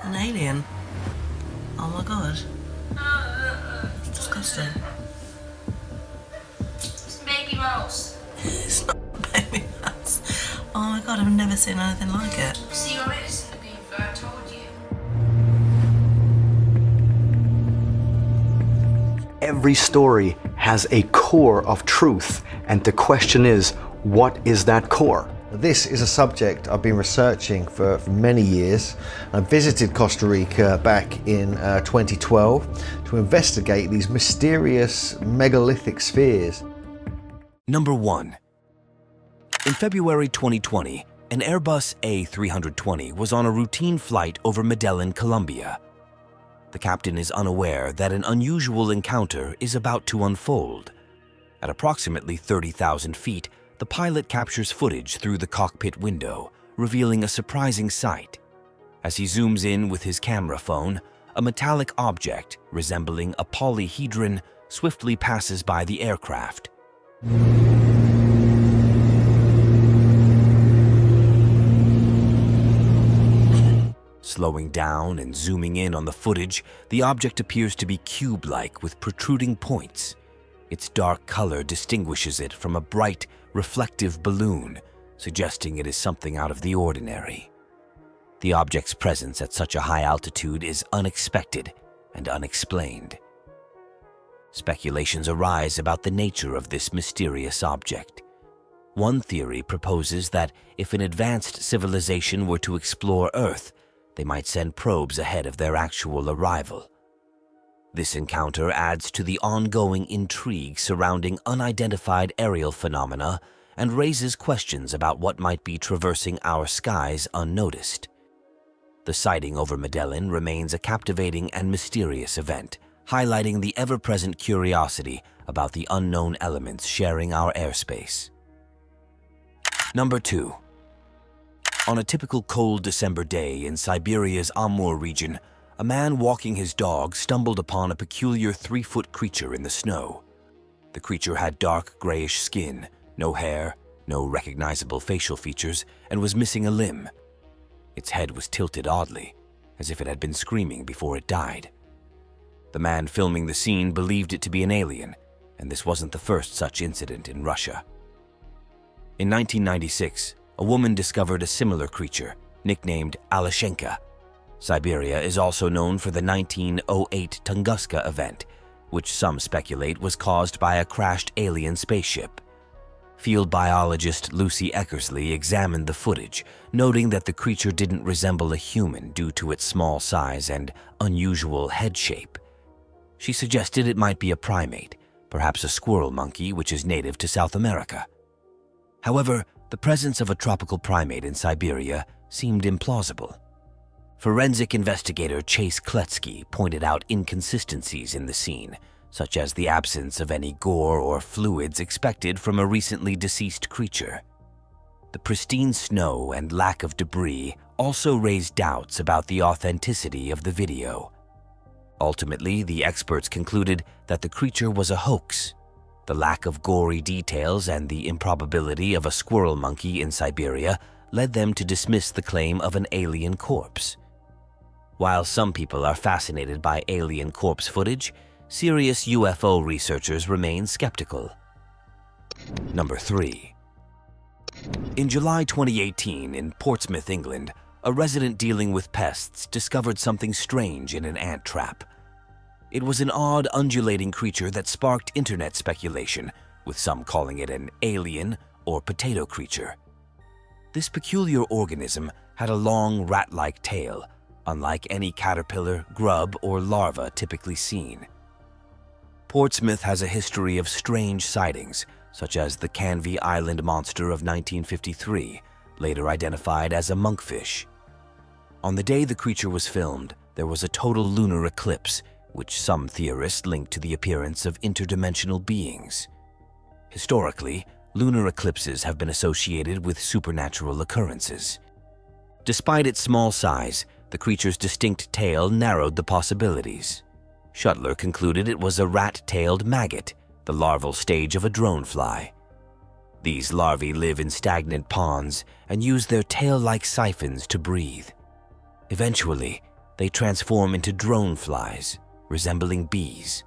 An alien? Oh my god. It's disgusting. It's Baby Mouse. It's not a baby mouse. Oh my god, I've never seen anything like it. See your medicine, Beaver, I told you. Every story has a core of truth, and the question is, what is that core? This is a subject I've been researching for many years. I visited Costa Rica back in 2012 to investigate these mysterious megalithic spheres. Number 1. In February 2020, an Airbus A320 was on a routine flight over Medellin, Colombia. The captain is unaware that an unusual encounter is about to unfold. At approximately 30,000 feet, the pilot captures footage through the cockpit window, revealing a surprising sight. As he zooms in with his camera phone, a metallic object resembling a polyhedron swiftly passes by the aircraft. Slowing down and zooming in on the footage, the object appears to be cube-like with protruding points. Its dark color distinguishes it from a bright, reflective balloon, suggesting it is something out of the ordinary. The object's presence at such a high altitude is unexpected and unexplained. Speculations arise about the nature of this mysterious object. One theory proposes that if an advanced civilization were to explore Earth, they might send probes ahead of their actual arrival. This encounter adds to the ongoing intrigue surrounding unidentified aerial phenomena and raises questions about what might be traversing our skies unnoticed. The sighting over Medellin remains a captivating and mysterious event, highlighting the ever-present curiosity about the unknown elements sharing our airspace. Number 2. On a typical cold December day in Siberia's Amur region, a man walking his dog stumbled upon a peculiar 3-foot creature in the snow. The creature had dark grayish skin, no hair, no recognizable facial features, and was missing a limb. Its head was tilted oddly, as if it had been screaming before it died. The man filming the scene believed it to be an alien, and this wasn't the first such incident in Russia. In 1996, a woman discovered a similar creature, nicknamed Alashenka. Siberia is also known for the 1908 Tunguska event, which some speculate was caused by a crashed alien spaceship. Field biologist Lucy Eckersley examined the footage, noting that the creature didn't resemble a human due to its small size and unusual head shape. She suggested it might be a primate, perhaps a squirrel monkey which is native to South America. However, the presence of a tropical primate in Siberia seemed implausible. Forensic investigator Chase Kletsky pointed out inconsistencies in the scene, such as the absence of any gore or fluids expected from a recently deceased creature. The pristine snow and lack of debris also raised doubts about the authenticity of the video. Ultimately, the experts concluded that the creature was a hoax. The lack of gory details and the improbability of a squirrel monkey in Siberia led them to dismiss the claim of an alien corpse. While some people are fascinated by alien corpse footage, serious UFO researchers remain skeptical. Number 3. In July 2018 in Portsmouth, England, a resident dealing with pests discovered something strange in an ant trap. It was an odd undulating creature that sparked internet speculation, with some calling it an alien or potato creature. This peculiar organism had a long rat-like tail, unlike any caterpillar, grub, or larva typically seen. Portsmouth has a history of strange sightings, such as the Canvey Island monster of 1953, later identified as a monkfish. On the day the creature was filmed, there was a total lunar eclipse, which some theorists link to the appearance of interdimensional beings. Historically, lunar eclipses have been associated with supernatural occurrences. Despite its small size, the creature's distinct tail narrowed the possibilities. Shuttler concluded it was a rat-tailed maggot, the larval stage of a dronefly. These larvae live in stagnant ponds and use their tail-like siphons to breathe. Eventually, they transform into drone flies, resembling bees.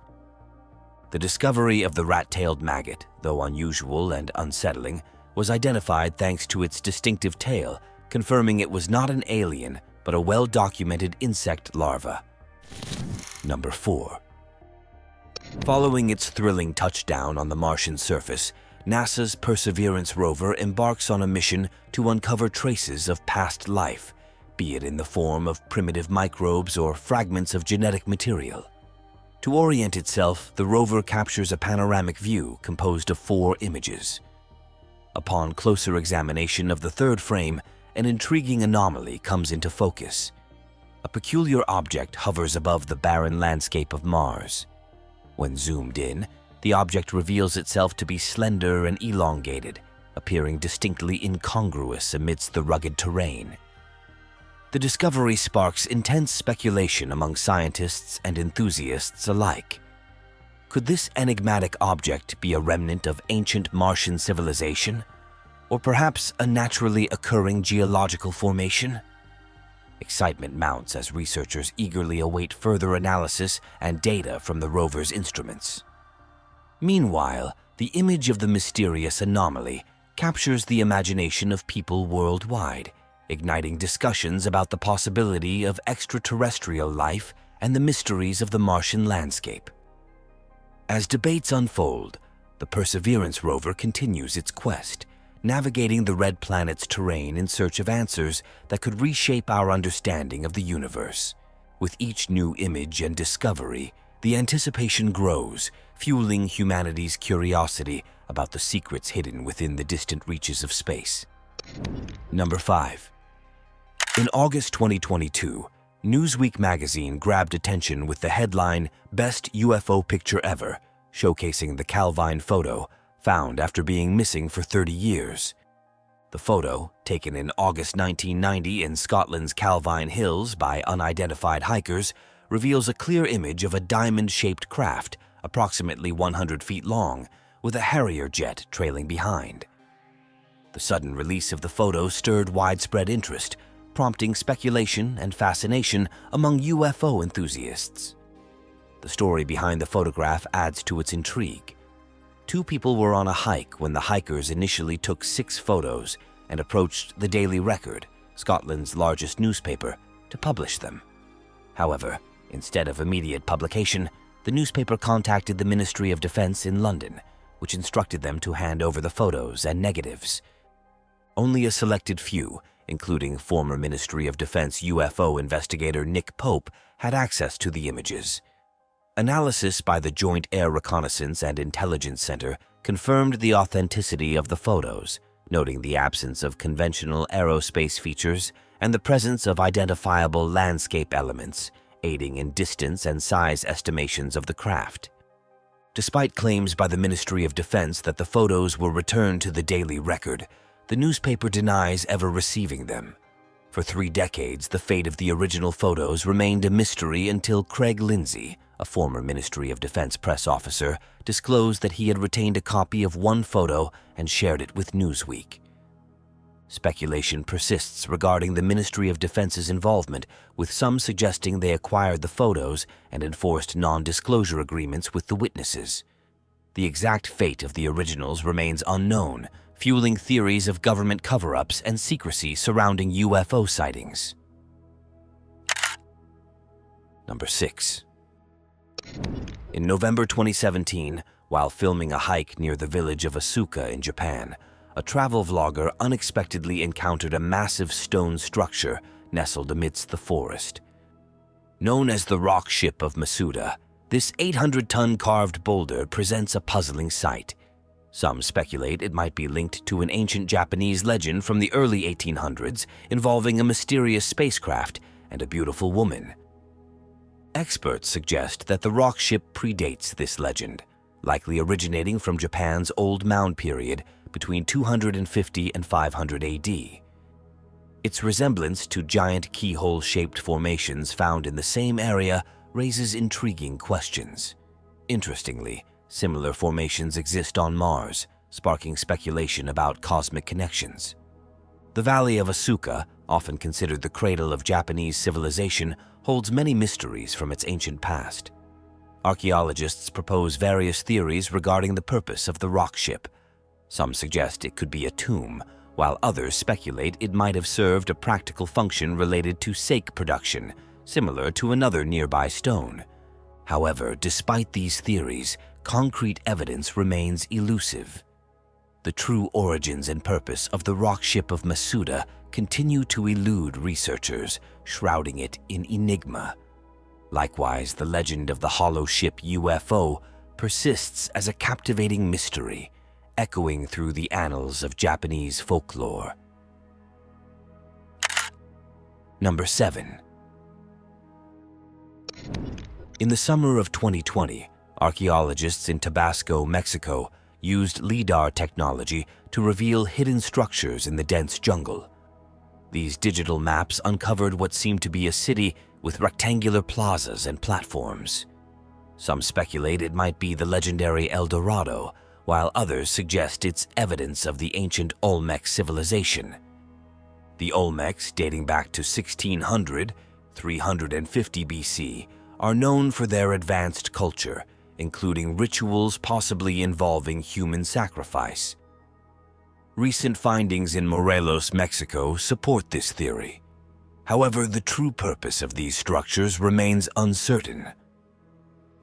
The discovery of the rat-tailed maggot, though unusual and unsettling, was identified thanks to its distinctive tail, confirming it was not an alien, but a well-documented insect larva. Number 4. Following its thrilling touchdown on the Martian surface, NASA's Perseverance rover embarks on a mission to uncover traces of past life, be it in the form of primitive microbes or fragments of genetic material. To orient itself, the rover captures a panoramic view composed of 4 images. Upon closer examination of the third frame, an intriguing anomaly comes into focus. A peculiar object hovers above the barren landscape of Mars. When zoomed in, the object reveals itself to be slender and elongated, appearing distinctly incongruous amidst the rugged terrain. The discovery sparks intense speculation among scientists and enthusiasts alike. Could this enigmatic object be a remnant of ancient Martian civilization? Or perhaps a naturally occurring geological formation? Excitement mounts as researchers eagerly await further analysis and data from the rover's instruments. Meanwhile, the image of the mysterious anomaly captures the imagination of people worldwide, igniting discussions about the possibility of extraterrestrial life and the mysteries of the Martian landscape. As debates unfold, the Perseverance rover continues its quest, navigating the red planet's terrain in search of answers that could reshape our understanding of the universe. With each new image and discovery, the anticipation grows, fueling humanity's curiosity about the secrets hidden within the distant reaches of space. Number 5. In August 2022, Newsweek magazine grabbed attention with the headline "Best UFO Picture Ever," showcasing the Calvine photo, found after being missing for 30 years. The photo, taken in August 1990 in Scotland's Calvine Hills by unidentified hikers, reveals a clear image of a diamond-shaped craft, approximately 100 feet long, with a Harrier jet trailing behind. The sudden release of the photo stirred widespread interest, prompting speculation and fascination among UFO enthusiasts. The story behind the photograph adds to its intrigue. 2 people were on a hike when the hikers initially took 6 photos and approached the Daily Record, Scotland's largest newspaper, to publish them. However, instead of immediate publication, the newspaper contacted the Ministry of Defence in London, which instructed them to hand over the photos and negatives. Only a selected few, including former Ministry of Defense UFO investigator Nick Pope, had access to the images. Analysis by the Joint Air Reconnaissance and Intelligence Center confirmed the authenticity of the photos, noting the absence of conventional aerospace features and the presence of identifiable landscape elements, aiding in distance and size estimations of the craft. Despite claims by the Ministry of Defense that the photos were returned to the Daily Record, the newspaper denies ever receiving them. For 3 decades, the fate of the original photos remained a mystery until Craig Lindsay, a former Ministry of Defense press officer, disclosed that he had retained a copy of one photo and shared it with Newsweek. Speculation persists regarding the Ministry of Defense's involvement, with some suggesting they acquired the photos and enforced non-disclosure agreements with the witnesses. The exact fate of the originals remains unknown, fueling theories of government cover-ups and secrecy surrounding UFO sightings. Number 6. In November 2017, while filming a hike near the village of Asuka in Japan, a travel vlogger unexpectedly encountered a massive stone structure nestled amidst the forest. Known as the rock ship of Masuda, this 800-ton carved boulder presents a puzzling sight. Some speculate it might be linked to an ancient Japanese legend from the early 1800s involving a mysterious spacecraft and a beautiful woman. Experts suggest that the rock ship predates this legend, likely originating from Japan's Old Mound period between 250 and 500 AD. Its resemblance to giant keyhole-shaped formations found in the same area raises intriguing questions. Interestingly, similar formations exist on Mars, sparking speculation about cosmic connections. The Valley of Asuka, often considered the cradle of Japanese civilization, holds many mysteries from its ancient past. Archaeologists propose various theories regarding the purpose of the rock ship. Some suggest it could be a tomb, while others speculate it might have served a practical function related to sake production, similar to another nearby stone. However, despite these theories, concrete evidence remains elusive. The true origins and purpose of the rock ship of Masuda continue to elude researchers, shrouding it in enigma. Likewise, the legend of the hollow ship UFO persists as a captivating mystery, echoing through the annals of Japanese folklore. Number 7. In the summer of 2020, archaeologists in Tabasco, Mexico, used LIDAR technology to reveal hidden structures in the dense jungle. These digital maps uncovered what seemed to be a city with rectangular plazas and platforms. Some speculate it might be the legendary El Dorado, while others suggest it's evidence of the ancient Olmec civilization. The Olmecs, dating back to 1600, 350 BC, are known for their advanced culture, including rituals possibly involving human sacrifice. Recent findings in Morelos, Mexico support this theory. However, the true purpose of these structures remains uncertain.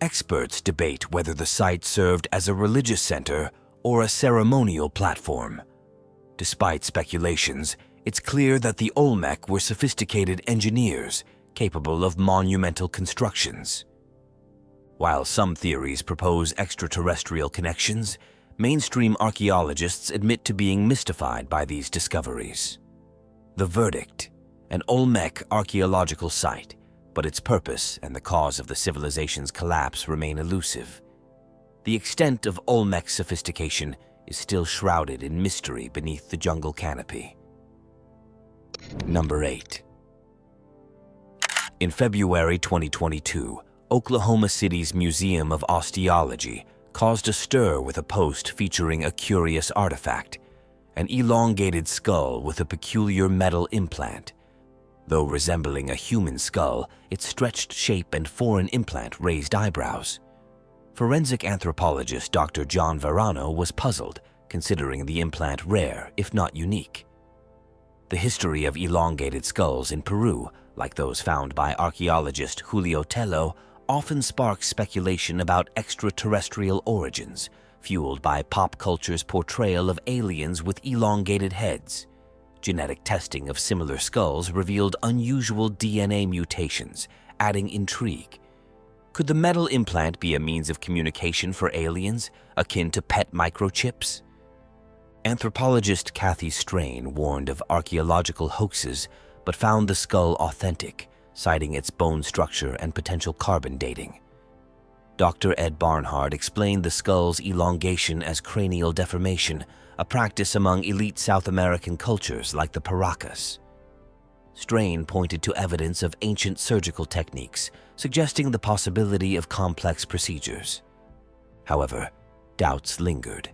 Experts debate whether the site served as a religious center or a ceremonial platform. Despite speculations, it's clear that the Olmec were sophisticated engineers capable of monumental constructions. While some theories propose extraterrestrial connections, mainstream archaeologists admit to being mystified by these discoveries. The verdict: an Olmec archaeological site, but its purpose and the cause of the civilization's collapse remain elusive. The extent of Olmec sophistication is still shrouded in mystery beneath the jungle canopy. Number 8. In February 2022, Oklahoma City's Museum of Osteology caused a stir with a post featuring a curious artifact, an elongated skull with a peculiar metal implant. Though resembling a human skull, its stretched shape and foreign implant raised eyebrows. Forensic anthropologist Dr. John Verano was puzzled, considering the implant rare, if not unique. The history of elongated skulls in Peru, like those found by archaeologist Julio Tello, often sparks speculation about extraterrestrial origins, fueled by pop culture's portrayal of aliens with elongated heads. Genetic testing of similar skulls revealed unusual DNA mutations, adding intrigue. Could the metal implant be a means of communication for aliens, akin to pet microchips? Anthropologist Kathy Strain warned of archaeological hoaxes, but found the skull authentic, citing its bone structure and potential carbon dating. Dr. Ed Barnhart explained the skull's elongation as cranial deformation, a practice among elite South American cultures like the Paracas. Strain pointed to evidence of ancient surgical techniques, suggesting the possibility of complex procedures. However, doubts lingered.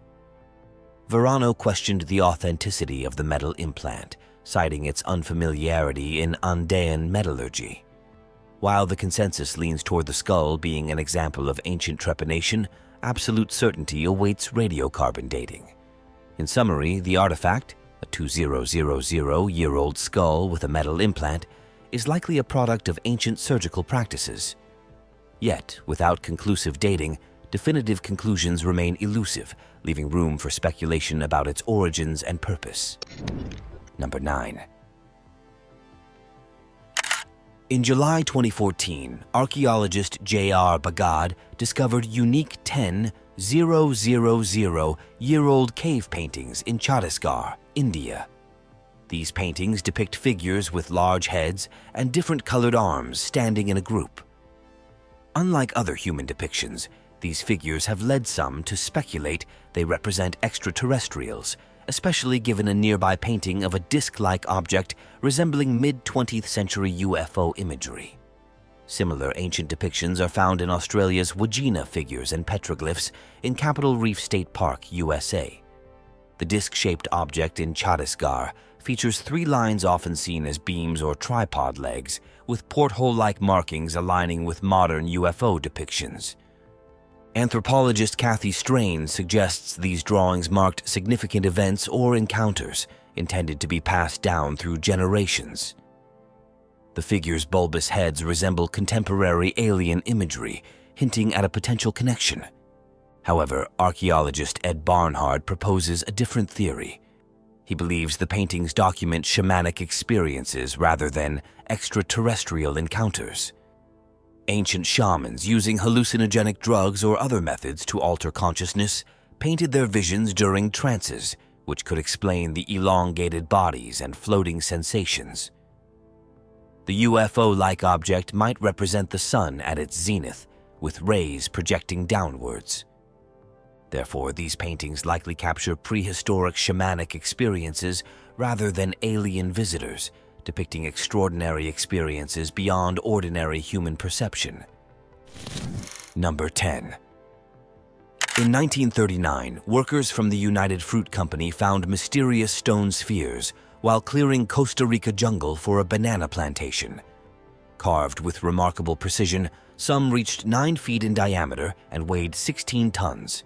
Verano questioned the authenticity of the metal implant, citing its unfamiliarity in Andean metallurgy. While the consensus leans toward the skull being an example of ancient trepanation, absolute certainty awaits radiocarbon dating. In summary, the artifact, a 2000-year-old skull with a metal implant, is likely a product of ancient surgical practices. Yet, without conclusive dating, definitive conclusions remain elusive, leaving room for speculation about its origins and purpose. Number 9. In July 2014, archaeologist J.R. Bagad discovered unique 10,000-year-old cave paintings in Chhattisgarh, India. These paintings depict figures with large heads and different colored arms standing in a group. Unlike other human depictions, these figures have led some to speculate they represent extraterrestrials, especially given a nearby painting of a disc-like object resembling mid-20th century UFO imagery. Similar ancient depictions are found in Australia's Wagina figures and petroglyphs in Capitol Reef State Park, USA. The disc-shaped object in Chhattisgarh features 3 lines often seen as beams or tripod legs, with porthole-like markings aligning with modern UFO depictions. Anthropologist Kathy Strain suggests these drawings marked significant events or encounters intended to be passed down through generations. The figures' bulbous heads resemble contemporary alien imagery, hinting at a potential connection. However, archaeologist Ed Barnhard proposes a different theory. He believes the paintings document shamanic experiences rather than extraterrestrial encounters. Ancient shamans, using hallucinogenic drugs or other methods to alter consciousness, painted their visions during trances, which could explain the elongated bodies and floating sensations. The UFO-like object might represent the sun at its zenith, with rays projecting downwards. Therefore, these paintings likely capture prehistoric shamanic experiences rather than alien visitors, depicting extraordinary experiences beyond ordinary human perception. Number 10. In 1939, workers from the United Fruit Company found mysterious stone spheres while clearing Costa Rica jungle for a banana plantation. Carved with remarkable precision, some reached 9 feet in diameter and weighed 16 tons.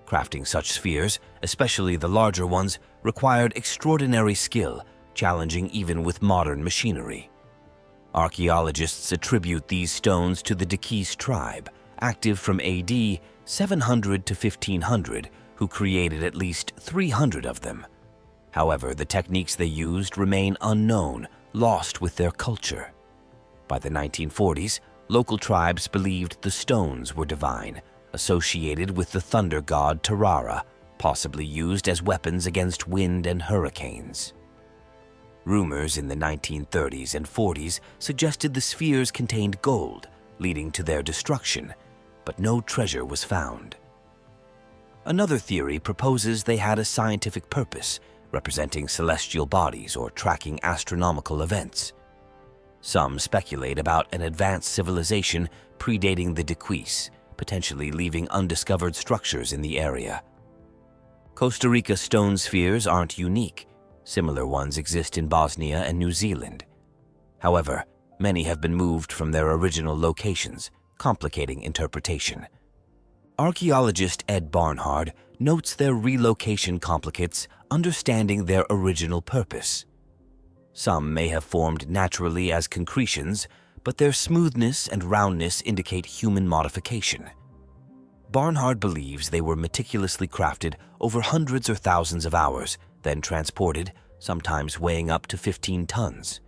Crafting such spheres, especially the larger ones, required extraordinary skill, challenging even with modern machinery. Archaeologists attribute these stones to the Dikis tribe, active from AD 700 to 1500, who created at least 300 of them. However, the techniques they used remain unknown, lost with their culture. By the 1940s, local tribes believed the stones were divine, associated with the thunder god Tarara, possibly used as weapons against wind and hurricanes. Rumors in the 1930s and 40s suggested the spheres contained gold, leading to their destruction, but no treasure was found. Another theory proposes they had a scientific purpose, representing celestial bodies or tracking astronomical events. Some speculate about an advanced civilization predating the Dikis, potentially leaving undiscovered structures in the area. Costa Rica stone spheres aren't unique. Similar ones exist in Bosnia and New Zealand. However, many have been moved from their original locations, complicating interpretation. Archaeologist Ed Barnhard notes their relocation complicates understanding their original purpose. Some may have formed naturally as concretions, but their smoothness and roundness indicate human modification. Barnhard believes they were meticulously crafted over hundreds or thousands of hours, then transported, sometimes weighing up to 15 tons.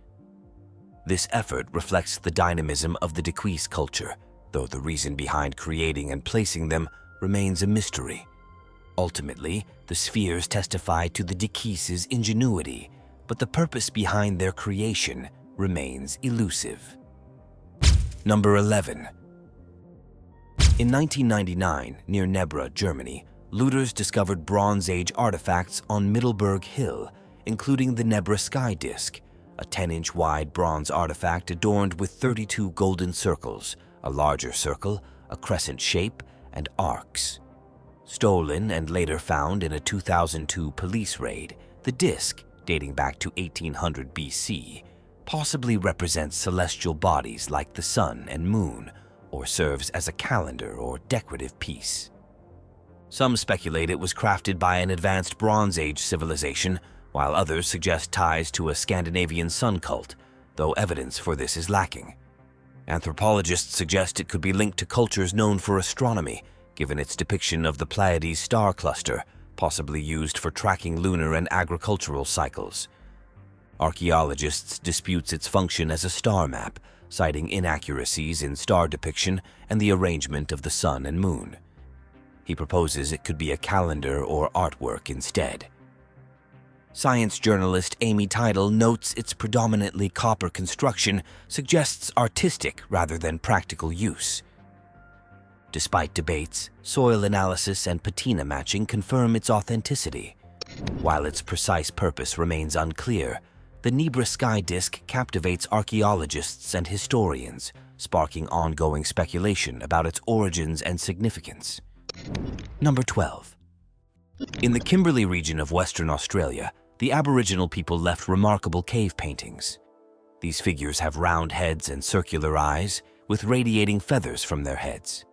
This effort reflects the dynamism of the Dikis culture, though the reason behind creating and placing them remains a mystery. Ultimately, the spheres testify to the Dikis' ingenuity, but the purpose behind their creation remains elusive. Number 11. In 1999, near Nebra, Germany, looters discovered Bronze Age artifacts on Middleburg Hill, including the Nebra sky disk, a 10-inch wide bronze artifact adorned with 32 golden circles, a larger circle, a crescent shape, and arcs. Stolen and later found in a 2002 police raid, the disk, dating back to 1800 BC, possibly represents celestial bodies like the sun and moon, or serves as a calendar or decorative piece. Some speculate it was crafted by an advanced Bronze Age civilization, while others suggest ties to a Scandinavian sun cult, though evidence for this is lacking. Anthropologists suggest it could be linked to cultures known for astronomy, given its depiction of the Pleiades star cluster, possibly used for tracking lunar and agricultural cycles. Archaeologists dispute its function as a star map, citing inaccuracies in star depiction and the arrangement of the sun and moon. He proposes it could be a calendar or artwork instead. Science journalist Amy Tidal notes its predominantly copper construction suggests artistic rather than practical use. Despite debates, soil analysis and patina matching confirm its authenticity. While its precise purpose remains unclear, the Nebra sky disk captivates archaeologists and historians, sparking ongoing speculation about its origins and significance. Number 12. In the Kimberley region of Western Australia, the Aboriginal people left remarkable cave paintings. These figures have round heads and circular eyes, with radiating feathers from their heads.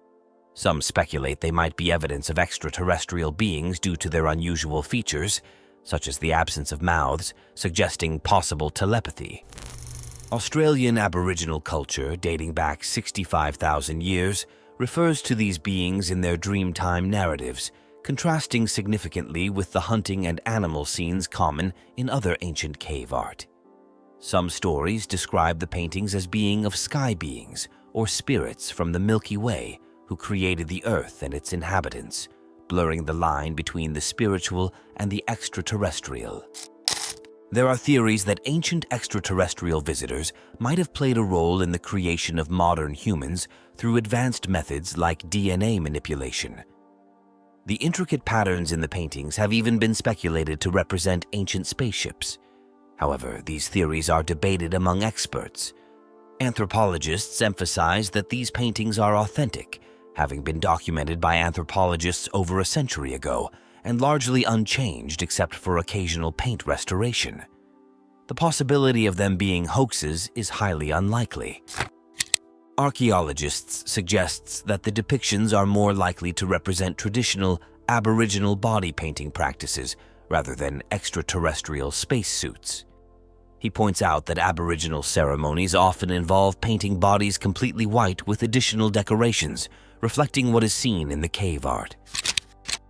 Some speculate they might be evidence of extraterrestrial beings due to their unusual features, such as the absence of mouths, suggesting possible telepathy. Australian Aboriginal culture, dating back 65,000 years, refers to these beings in their Dreamtime narratives, contrasting significantly with the hunting and animal scenes common in other ancient cave art. Some stories describe the paintings as being of sky beings or spirits from the Milky Way who created the Earth and its inhabitants, blurring the line between the spiritual and the extraterrestrial. There are theories that ancient extraterrestrial visitors might have played a role in the creation of modern humans through advanced methods like DNA manipulation. The intricate patterns in the paintings have even been speculated to represent ancient spaceships. However, these theories are debated among experts. Anthropologists emphasize that these paintings are authentic, having been documented by anthropologists over a century ago, and largely unchanged except for occasional paint restoration. The possibility of them being hoaxes is highly unlikely. Archaeologists suggest that the depictions are more likely to represent traditional Aboriginal body painting practices rather than extraterrestrial spacesuits. He points out that Aboriginal ceremonies often involve painting bodies completely white with additional decorations, reflecting what is seen in the cave art.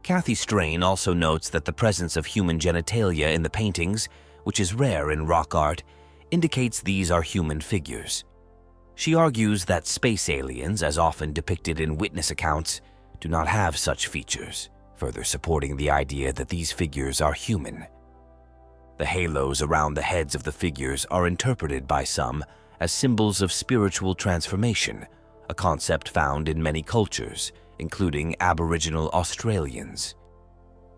Kathy Strain also notes that the presence of human genitalia in the paintings, which is rare in rock art, indicates these are human figures. She argues that space aliens, as often depicted in witness accounts, do not have such features, further supporting the idea that these figures are human. The halos around the heads of the figures are interpreted by some as symbols of spiritual transformation, a concept found in many cultures, including Aboriginal Australians.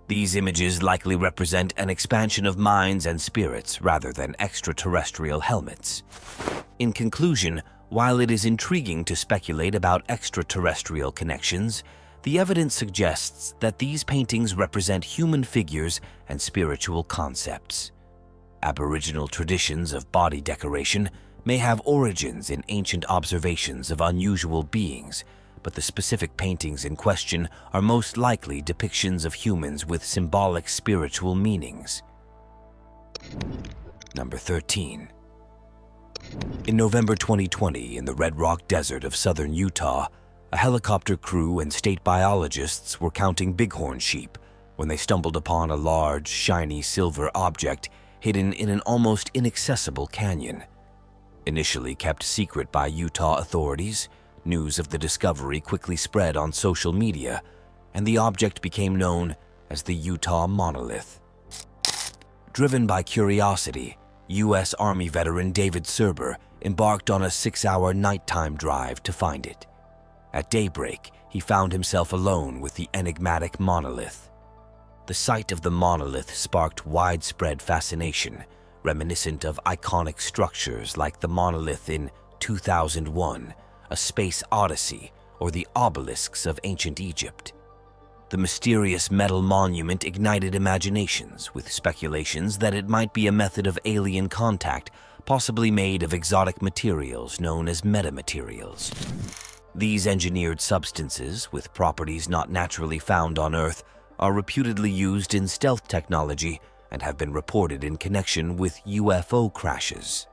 These images likely represent an expansion of minds and spirits rather than extraterrestrial helmets. In conclusion, while it is intriguing to speculate about extraterrestrial connections, the evidence suggests that these paintings represent human figures and spiritual concepts. Aboriginal traditions of body decoration may have origins in ancient observations of unusual beings, but the specific paintings in question are most likely depictions of humans with symbolic spiritual meanings. Number 13. In November 2020, in the Red Rock Desert of southern Utah, a helicopter crew and state biologists were counting bighorn sheep when they stumbled upon a large, shiny silver object hidden in an almost inaccessible canyon. Initially kept secret by Utah authorities, news of the discovery quickly spread on social media, and the object became known as the Utah monolith. Driven by curiosity, U.S. Army veteran David Serber embarked on a 6-hour nighttime drive to find it. At daybreak, he found himself alone with the enigmatic monolith. The sight of the monolith sparked widespread fascination, reminiscent of iconic structures like the monolith in 2001, A Space Odyssey, or the obelisks of ancient Egypt. The mysterious metal monument ignited imaginations with speculations that it might be a method of alien contact, possibly made of exotic materials known as metamaterials. These engineered substances, with properties not naturally found on Earth, are reputedly used in stealth technology and have been reported in connection with UFO crashes.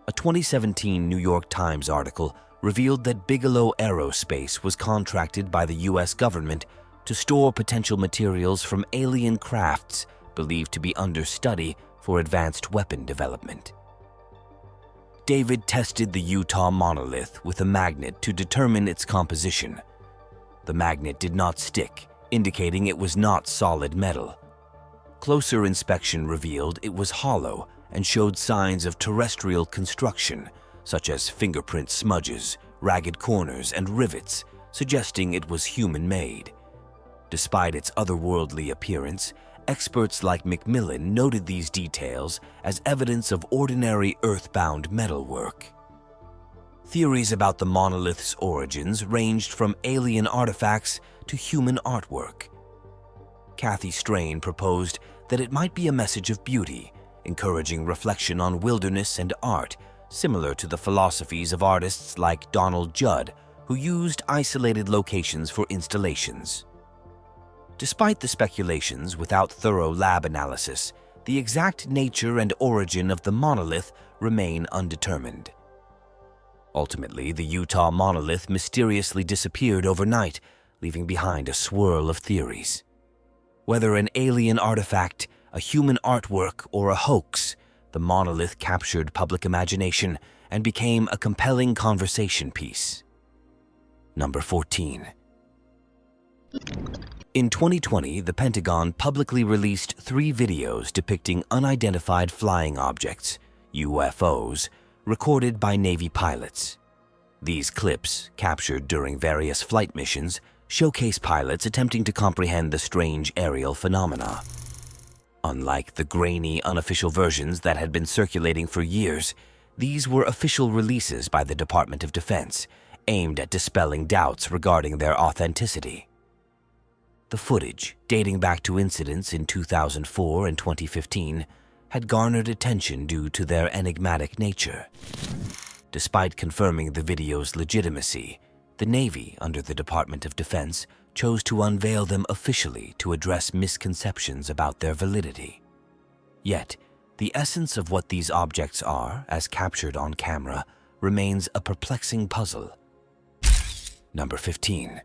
A 2017 New York Times article revealed that Bigelow Aerospace was contracted by the U.S. government to store potential materials from alien crafts believed to be under study for advanced weapon development. David tested the Utah monolith with a magnet to determine its composition. The magnet did not stick, indicating it was not solid metal. Closer inspection revealed it was hollow and showed signs of terrestrial construction, such as fingerprint smudges, ragged corners, and rivets, suggesting it was human-made. Despite its otherworldly appearance, experts like Macmillan noted these details as evidence of ordinary earthbound metalwork. Theories about the monolith's origins ranged from alien artifacts to human artwork. Kathy Strain proposed that it might be a message of beauty, encouraging reflection on wilderness and art, similar to the philosophies of artists like Donald Judd, who used isolated locations for installations. Despite the speculations without thorough lab analysis, the exact nature and origin of the monolith remain undetermined. Ultimately, the Utah monolith mysteriously disappeared overnight, leaving behind a swirl of theories. Whether an alien artifact, a human artwork, or a hoax, the monolith captured public imagination and became a compelling conversation piece. Number 14. In 2020, the Pentagon publicly released 3 videos depicting unidentified flying objects, UFOs, recorded by Navy pilots. These clips, captured during various flight missions, showcase pilots attempting to comprehend the strange aerial phenomena. Unlike the grainy, unofficial versions that had been circulating for years, these were official releases by the Department of Defense, aimed at dispelling doubts regarding their authenticity. The footage, dating back to incidents in 2004 and 2015, had garnered attention due to their enigmatic nature. Despite confirming the video's legitimacy, the Navy, under the Department of Defense, chose to unveil them officially to address misconceptions about their validity. Yet, the essence of what these objects are, as captured on camera, remains a perplexing puzzle. Number 15.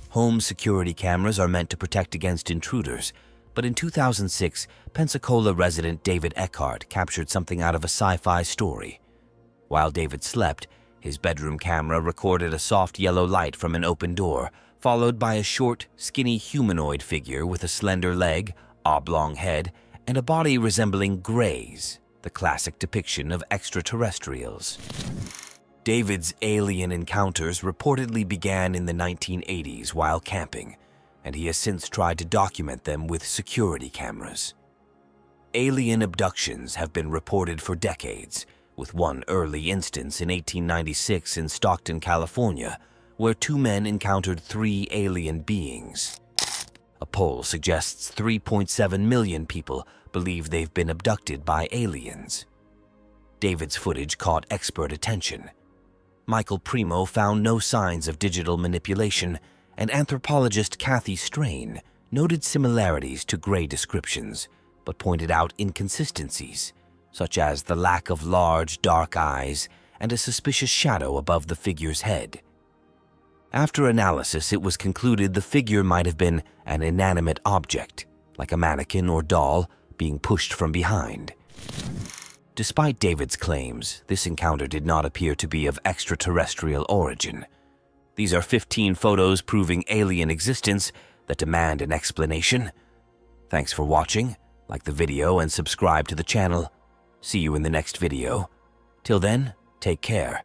Home security cameras are meant to protect against intruders, but in 2006, Pensacola resident David Eckhart captured something out of a sci-fi story. While David slept, his bedroom camera recorded a soft yellow light from an open door, followed by a short, skinny humanoid figure with a slender leg, oblong head, and a body resembling greys, the classic depiction of extraterrestrials. David's alien encounters reportedly began in the 1980s while camping, and he has since tried to document them with security cameras. Alien abductions have been reported for decades, with one early instance in 1896 in Stockton, California, where 2 men encountered 3 alien beings. A poll suggests 3.7 million people believe they've been abducted by aliens. David's footage caught expert attention. Michael Primo found no signs of digital manipulation, and anthropologist Kathy Strain noted similarities to Gray descriptions, but pointed out inconsistencies, such as the lack of large, dark eyes and a suspicious shadow above the figure's head. After analysis, it was concluded the figure might have been an inanimate object, like a mannequin or doll, being pushed from behind. Despite David's claims, this encounter did not appear to be of extraterrestrial origin. These are 15 photos proving alien existence that demand an explanation. Thanks for watching. Like the video and subscribe to the channel. See you in the next video. Till then, take care.